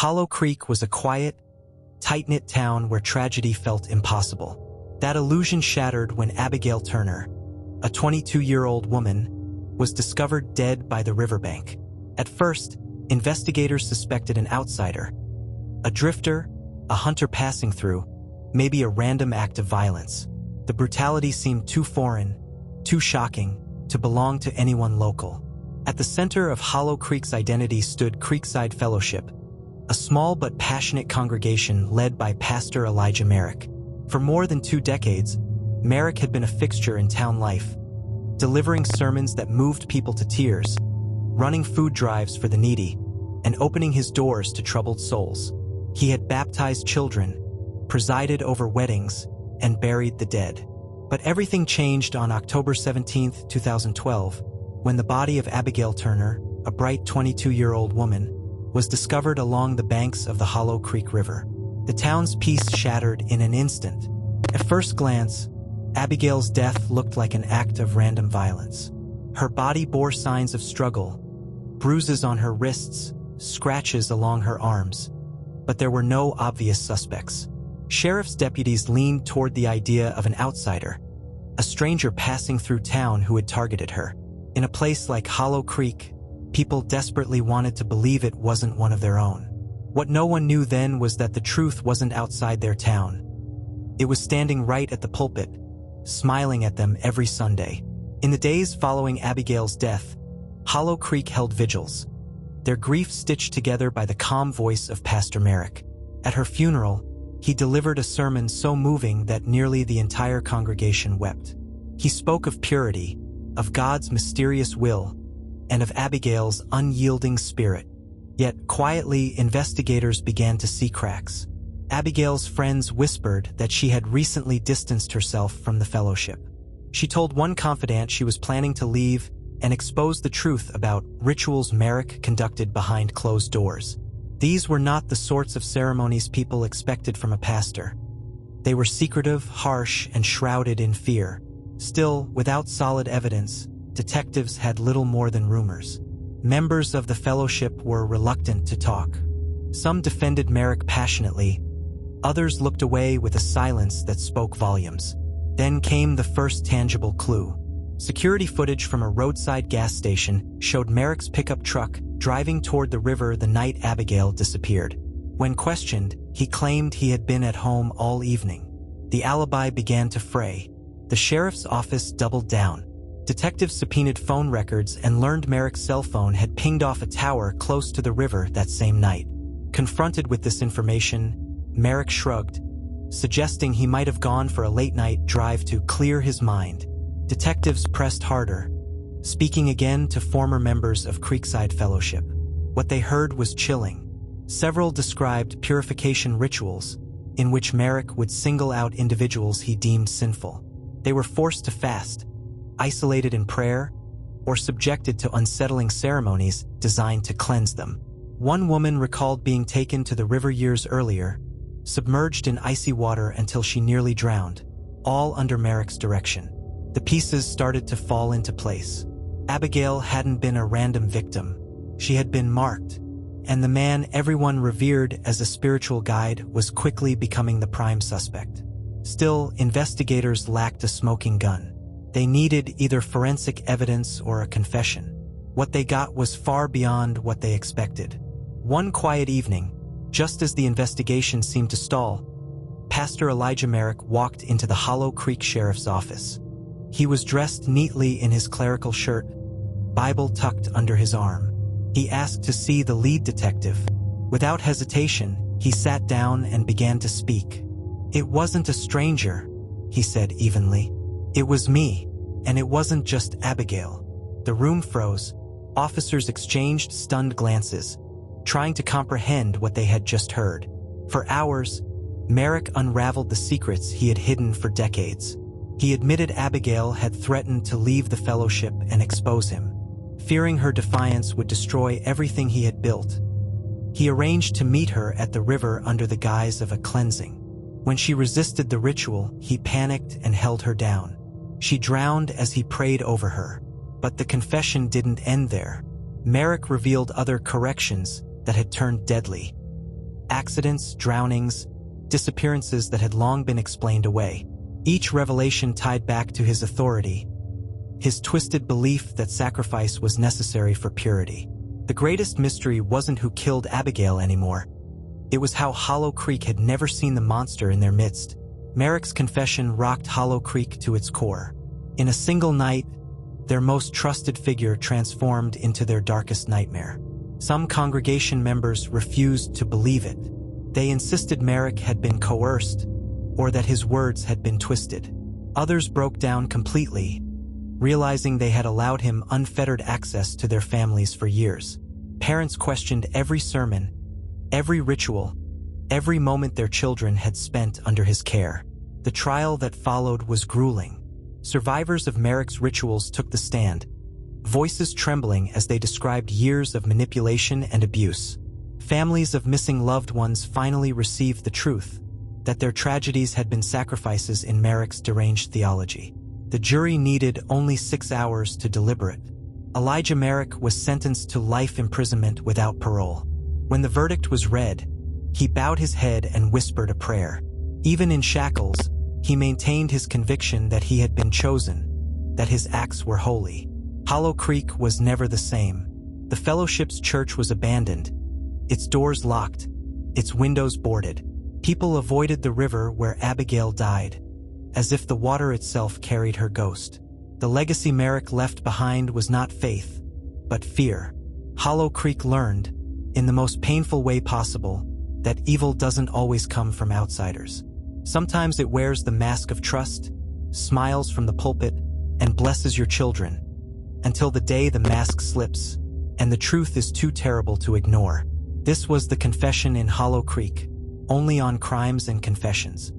Hollow Creek was a quiet, tight-knit town where tragedy felt impossible. That illusion shattered when Abigail Turner, a 22-year-old woman, was discovered dead by the riverbank. At first, investigators suspected an outsider, a drifter, a hunter passing through, maybe a random act of violence. The brutality seemed too foreign, too shocking, to belong to anyone local. At the center of Hollow Creek's identity stood Creekside Fellowship, a small but passionate congregation led by Pastor Elijah Merrick. For more than 2 decades, Merrick had been a fixture in town life, delivering sermons that moved people to tears, running food drives for the needy, and opening his doors to troubled souls. He had baptized children, presided over weddings, and buried the dead. But everything changed on October 17, 2012, when the body of Abigail Turner, a bright 22-year-old woman, was discovered along the banks of the Hollow Creek River. The town's peace shattered in an instant. At first glance, Abigail's death looked like an act of random violence. Her body bore signs of struggle, bruises on her wrists, scratches along her arms. But there were no obvious suspects. Sheriff's deputies leaned toward the idea of an outsider, a stranger passing through town who had targeted her. In a place like Hollow Creek, people desperately wanted to believe it wasn't one of their own. What no one knew then was that the truth wasn't outside their town. It was standing right at the pulpit, smiling at them every Sunday. In the days following Abigail's death, Hollow Creek held vigils, their grief stitched together by the calm voice of Pastor Merrick. At her funeral, he delivered a sermon so moving that nearly the entire congregation wept. He spoke of purity, of God's mysterious will, and of Abigail's unyielding spirit. Yet, quietly, investigators began to see cracks. Abigail's friends whispered that she had recently distanced herself from the fellowship. She told one confidant she was planning to leave and expose the truth about rituals Merrick conducted behind closed doors. These were not the sorts of ceremonies people expected from a pastor. They were secretive, harsh, and shrouded in fear. Still, without solid evidence, detectives had little more than rumors. Members of the fellowship were reluctant to talk. Some defended Merrick passionately. Others looked away with a silence that spoke volumes. Then came the first tangible clue. Security footage from a roadside gas station showed Merrick's pickup truck driving toward the river the night Abigail disappeared. When questioned, he claimed he had been at home all evening. The alibi began to fray. The sheriff's office doubled down. Detectives subpoenaed phone records and learned Merrick's cell phone had pinged off a tower close to the river that same night. Confronted with this information, Merrick shrugged, suggesting he might have gone for a late-night drive to clear his mind. Detectives pressed harder, speaking again to former members of Creekside Fellowship. What they heard was chilling. Several described purification rituals, in which Merrick would single out individuals he deemed sinful. They were forced to fast, isolated in prayer, or subjected to unsettling ceremonies designed to cleanse them. One woman recalled being taken to the river years earlier, submerged in icy water until she nearly drowned, all under Merrick's direction. The pieces started to fall into place. Abigail hadn't been a random victim. She had been marked, and the man everyone revered as a spiritual guide was quickly becoming the prime suspect. Still, investigators lacked a smoking gun. They needed either forensic evidence or a confession. What they got was far beyond what they expected. One quiet evening, just as the investigation seemed to stall, Pastor Elijah Merrick walked into the Hollow Creek Sheriff's office. He was dressed neatly in his clerical shirt, Bible tucked under his arm. He asked to see the lead detective. Without hesitation, he sat down and began to speak. "It wasn't a stranger," he said evenly. "It was me, and it wasn't just Abigail." The room froze. Officers exchanged stunned glances, trying to comprehend what they had just heard. For hours, Merrick unraveled the secrets he had hidden for decades. He admitted Abigail had threatened to leave the fellowship and expose him. Fearing her defiance would destroy everything he had built, he arranged to meet her at the river under the guise of a cleansing. When she resisted the ritual, he panicked and held her down. She drowned as he prayed over her. But the confession didn't end there. Merrick revealed other corrections that had turned deadly. accidents, drownings, disappearances that had long been explained away. Each revelation tied back to his authority, his twisted belief that sacrifice was necessary for purity. The greatest mystery wasn't who killed Abigail anymore. It was how Hollow Creek had never seen the monster in their midst. Merrick's confession rocked Hollow Creek to its core. In a single night, their most trusted figure transformed into their darkest nightmare. Some congregation members refused to believe it. They insisted Merrick had been coerced, or that his words had been twisted. Others broke down completely, realizing they had allowed him unfettered access to their families for years. Parents questioned every sermon, every ritual, every moment their children had spent under his care. The trial that followed was grueling. Survivors of Merrick's rituals took the stand, voices trembling as they described years of manipulation and abuse. Families of missing loved ones finally received the truth, that their tragedies had been sacrifices in Merrick's deranged theology. The jury needed only 6 hours to deliberate. Elijah Merrick was sentenced to life imprisonment without parole. When the verdict was read, he bowed his head and whispered a prayer. Even in shackles, he maintained his conviction that he had been chosen, that his acts were holy. Hollow Creek was never the same. The Fellowship's church was abandoned, its doors locked, its windows boarded. People avoided the river where Abigail died, as if the water itself carried her ghost. The legacy Merrick left behind was not faith, but fear. Hollow Creek learned, in the most painful way possible, that evil doesn't always come from outsiders. Sometimes it wears the mask of trust, smiles from the pulpit, and blesses your children, until the day the mask slips, and the truth is too terrible to ignore. This was the confession in Hollow Creek, only on Crimes and Confessions.